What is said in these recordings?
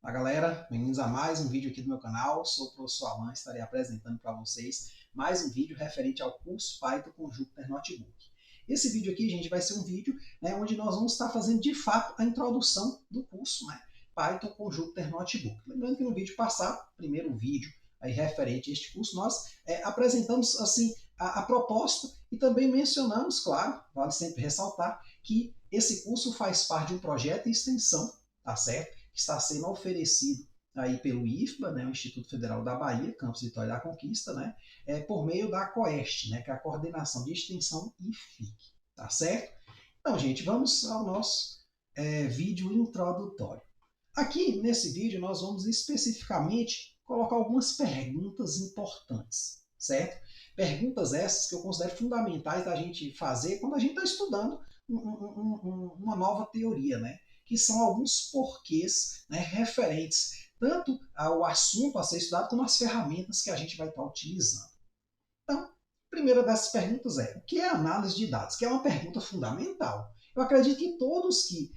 Fala galera, bem-vindos a mais um vídeo aqui do meu canal. Sou o professor Alan, estarei apresentando para vocês mais um vídeo referente ao curso Python com Jupyter Notebook. Esse vídeo aqui, gente, vai ser um vídeo onde nós vamos estar fazendo de fato a introdução do curso Python com Jupyter Notebook. Lembrando que no vídeo passado, primeiro vídeo aí referente a este curso, nós apresentamos assim a proposta e também mencionamos, claro, vale sempre ressaltar, que esse curso faz parte de um projeto de extensão, tá certo? Que está sendo oferecido aí pelo IFBA, o Instituto Federal da Bahia, Campus Vitória da Conquista, por meio da COEST, que é a Coordenação de Extensão IFIC, tá certo? Então, gente, vamos ao nosso vídeo introdutório. Aqui, nesse vídeo, nós vamos especificamente colocar algumas perguntas importantes, certo? Perguntas essas que eu considero fundamentais da gente fazer quando a gente está estudando uma nova teoria, que são alguns porquês referentes tanto ao assunto a ser estudado como às ferramentas que a gente vai estar utilizando. Então, a primeira dessas perguntas é: o que é análise de dados? Que é uma pergunta fundamental. Eu acredito que todos que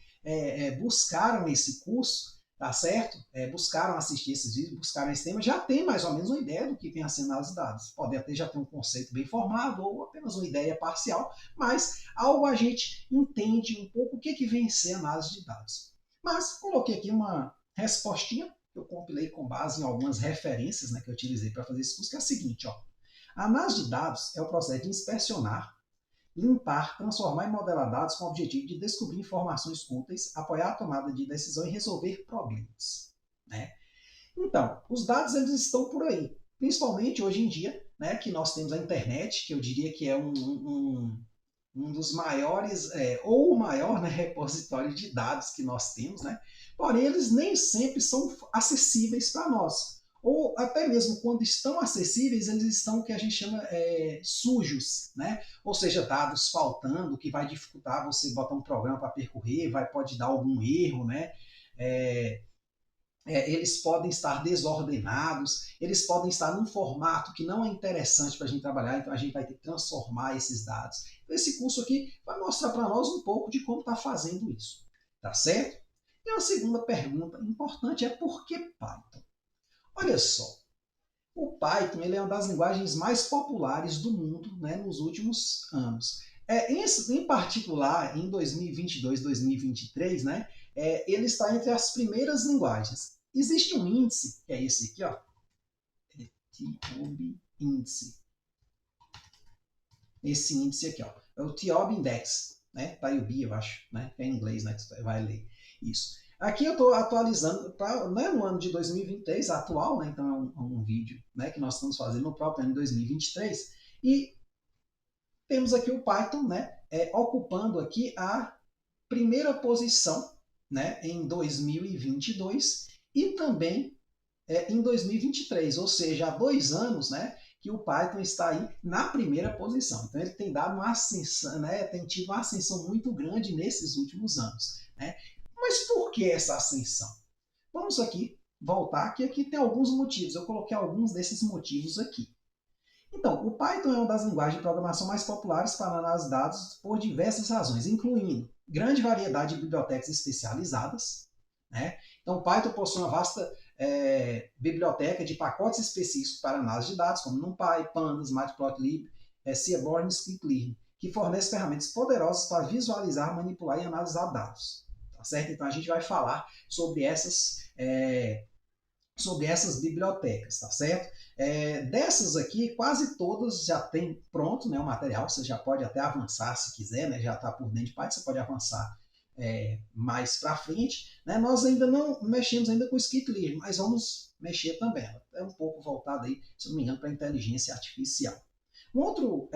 buscaram esse curso, tá certo? Buscaram assistir esses vídeos, buscaram esse tema, já tem mais ou menos uma ideia do que vem a ser análise de dados. Pode até já ter um conceito bem formado ou apenas uma ideia parcial, mas algo a gente entende um pouco o que vem a ser análise de dados. Mas coloquei aqui uma respostinha que eu compilei com base em algumas referências que eu utilizei para fazer esse curso, que é a seguinte: a análise de dados é o processo de inspecionar, limpar, transformar e modelar dados com o objetivo de descobrir informações úteis, apoiar a tomada de decisão e resolver problemas. Então, os dados eles estão por aí, principalmente hoje em dia, que nós temos a internet, que eu diria que é um dos maiores, ou o maior repositório de dados que nós temos, porém eles nem sempre são acessíveis para nós. Ou até mesmo quando estão acessíveis, eles estão o que a gente chama sujos, ou seja, dados faltando, que vai dificultar você botar um programa para percorrer, pode dar algum erro, eles podem estar desordenados, eles podem estar num formato que não é interessante para a gente trabalhar, então a gente vai ter que transformar esses dados. Então esse curso aqui vai mostrar para nós um pouco de como está fazendo isso, tá certo? E uma segunda pergunta importante é: por que Python? Olha só, o Python ele é uma das linguagens mais populares do mundo nos últimos anos. Em particular, em 2022, 2023, ele está entre as primeiras linguagens. Existe um índice, que é esse aqui, TIOB Índice. Esse índice aqui, é o TIOB Index, TIOB, eu acho, é em inglês, que você vai ler isso. Aqui eu estou atualizando no ano de 2023, atual, então é um vídeo que nós estamos fazendo no próprio ano de 2023, e temos aqui o Python ocupando aqui a primeira posição em 2022 e também em 2023, ou seja, há 2 anos que o Python está aí na primeira posição. Então ele tem dado uma ascensão, tem tido uma ascensão muito grande nesses últimos anos. Mas por que essa ascensão? Vamos aqui voltar, que aqui tem alguns motivos. Eu coloquei alguns desses motivos aqui. Então, o Python é uma das linguagens de programação mais populares para análise de dados por diversas razões, incluindo grande variedade de bibliotecas especializadas. Então, o Python possui uma vasta biblioteca de pacotes específicos para análise de dados, como NumPy, Pandas, Matplotlib, Seaborn e Scikit-learn, que fornecem ferramentas poderosas para visualizar, manipular e analisar dados. Tá certo? Então, a gente vai falar sobre essas bibliotecas, tá certo? Dessas aqui, quase todas já tem pronto o material, você já pode até avançar se quiser, já está por dentro de Python, você pode avançar mais para frente. Nós ainda não mexemos ainda com o Scikit-learn, mas vamos mexer também. É um pouco voltado aí, se não me engano, para a inteligência artificial. Um outro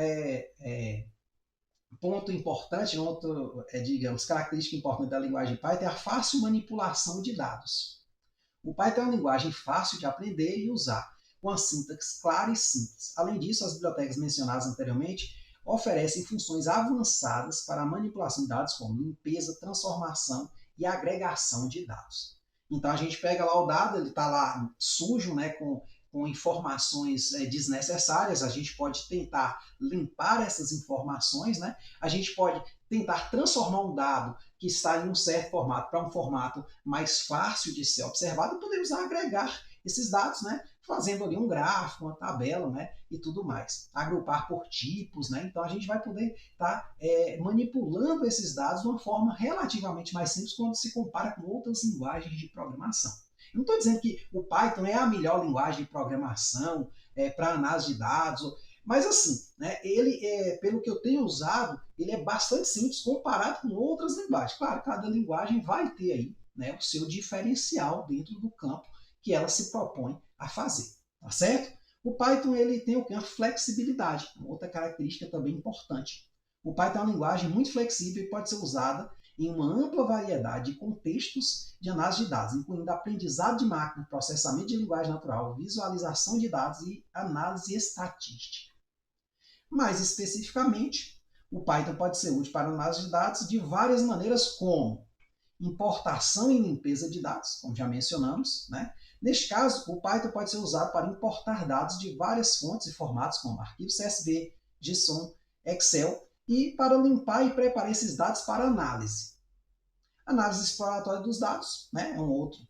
ponto importante, digamos, característica importante da linguagem Python é a fácil manipulação de dados. O Python é uma linguagem fácil de aprender e usar, com a sintaxe clara e simples. Além disso, as bibliotecas mencionadas anteriormente oferecem funções avançadas para a manipulação de dados, como limpeza, transformação e agregação de dados. Então a gente pega lá o dado, ele está lá sujo, com com informações desnecessárias, a gente pode tentar limpar essas informações, né? A gente pode tentar transformar um dado que está em um certo formato para um formato mais fácil de ser observado e podemos agregar esses dados, né? Fazendo ali um gráfico, uma tabela, né? E tudo mais. Agrupar por tipos, né? Então a gente vai poder estar manipulando esses dados de uma forma relativamente mais simples quando se compara com outras linguagens de programação. Eu não estou dizendo que o Python é a melhor linguagem de programação para análise de dados, mas assim, né, ele, pelo que eu tenho usado, ele é bastante simples comparado com outras linguagens. Claro, cada linguagem vai ter aí, né, o seu diferencial dentro do campo que ela se propõe a fazer, tá certo? O Python ele tem o que? Uma flexibilidade, uma outra característica também importante. O Python é uma linguagem muito flexível e pode ser usada em uma ampla variedade de contextos de análise de dados, incluindo aprendizado de máquina, processamento de linguagem natural, visualização de dados e análise estatística. Mais especificamente, o Python pode ser útil para análise de dados de várias maneiras, como importação e limpeza de dados, como já mencionamos, né? Neste caso, o Python pode ser usado para importar dados de várias fontes e formatos, como arquivos CSV, JSON, Excel, e para limpar e preparar esses dados para análise. Análise exploratória dos dados, né, é um outro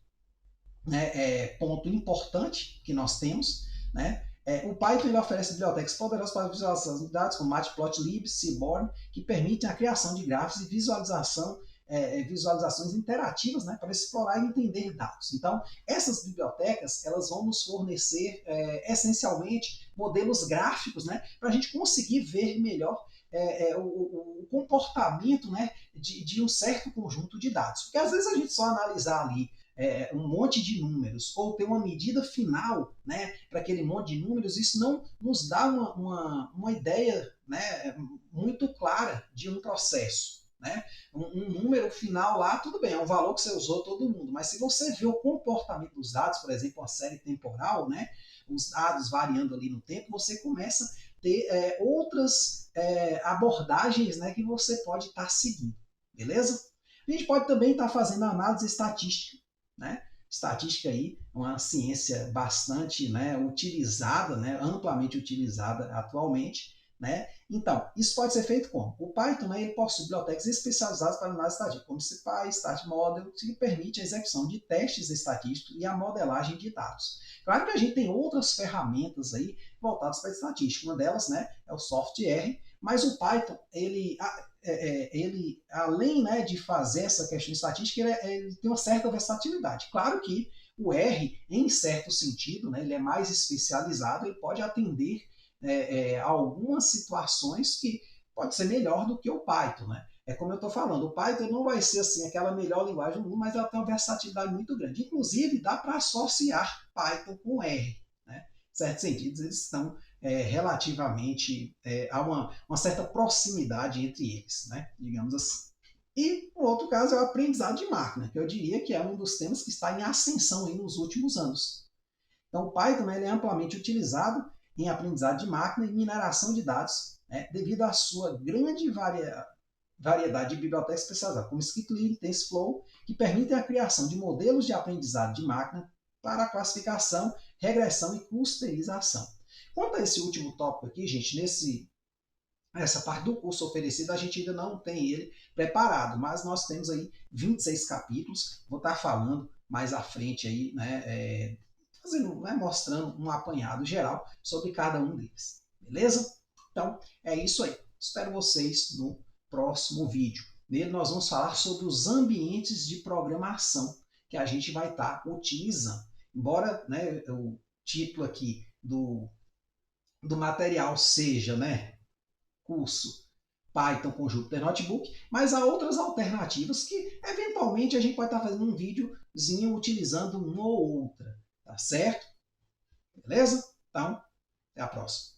ponto importante que nós temos. Né? O Python ele oferece bibliotecas poderosas para visualização de dados, como Matplotlib, Seaborn, que permitem a criação de gráficos e visualizações interativas, né, para explorar e entender dados. Então, essas bibliotecas elas vão nos fornecer essencialmente modelos gráficos, né, para a gente conseguir ver melhor o comportamento, né, de um certo conjunto de dados. Porque às vezes a gente só analisar ali um monte de números ou ter uma medida final, né, para aquele monte de números, isso não nos dá uma ideia, né, muito clara de um processo. Né? Um número final lá, tudo bem, é um valor que você usou todo mundo, mas se você vê o comportamento dos dados, por exemplo, uma série temporal, né, os dados variando ali no tempo, você começa a ter outras abordagens, né, que você pode estar seguindo, beleza? A gente pode também estar fazendo análise estatística, né? Estatística aí, uma ciência bastante, né, utilizada, né, amplamente utilizada atualmente, né? Então, isso pode ser feito como? O Python, né, ele possui bibliotecas especializadas para análise estatística, como SciPy, StatModel, que permite a execução de testes estatísticos e a modelagem de dados. Claro que a gente tem outras ferramentas aí voltadas para a estatística. Uma delas, né, é o SoftR, mas o Python, ele além, né, de fazer essa questão estatística, ele tem uma certa versatilidade. Claro que o R, em certo sentido, né, ele é mais especializado, ele pode atender algumas situações que pode ser melhor do que o Python. Né? É como eu estou falando, o Python não vai ser assim aquela melhor linguagem do mundo, mas ela tem uma versatilidade muito grande. Inclusive, dá para associar Python com R. Né? Em certos sentidos, eles estão relativamente há uma certa proximidade entre eles, né? Digamos assim. E o outro caso é o aprendizado de máquina, que eu diria que é um dos temas que está em ascensão aí nos últimos anos. Então, o Python, né, ele é amplamente utilizado em aprendizado de máquina e mineração de dados, né, devido à sua grande variedade de bibliotecas especializadas, como Scikit-learn, TensorFlow, que permitem a criação de modelos de aprendizado de máquina para classificação, regressão e clusterização. Quanto a esse último tópico aqui, gente, essa parte do curso oferecido, a gente ainda não tem ele preparado, mas nós temos aí 26 capítulos, vou estar falando mais à frente aí, né, mostrando um apanhado geral sobre cada um deles, beleza? Então, é isso aí. Espero vocês no próximo vídeo. Nele nós vamos falar sobre os ambientes de programação que a gente vai estar utilizando. Embora, né, o título aqui do material seja, né, curso Python com Jupyter Notebook, mas há outras alternativas que eventualmente a gente pode estar fazendo um videozinho utilizando uma ou outra, tá certo? Beleza? Então, até a próxima.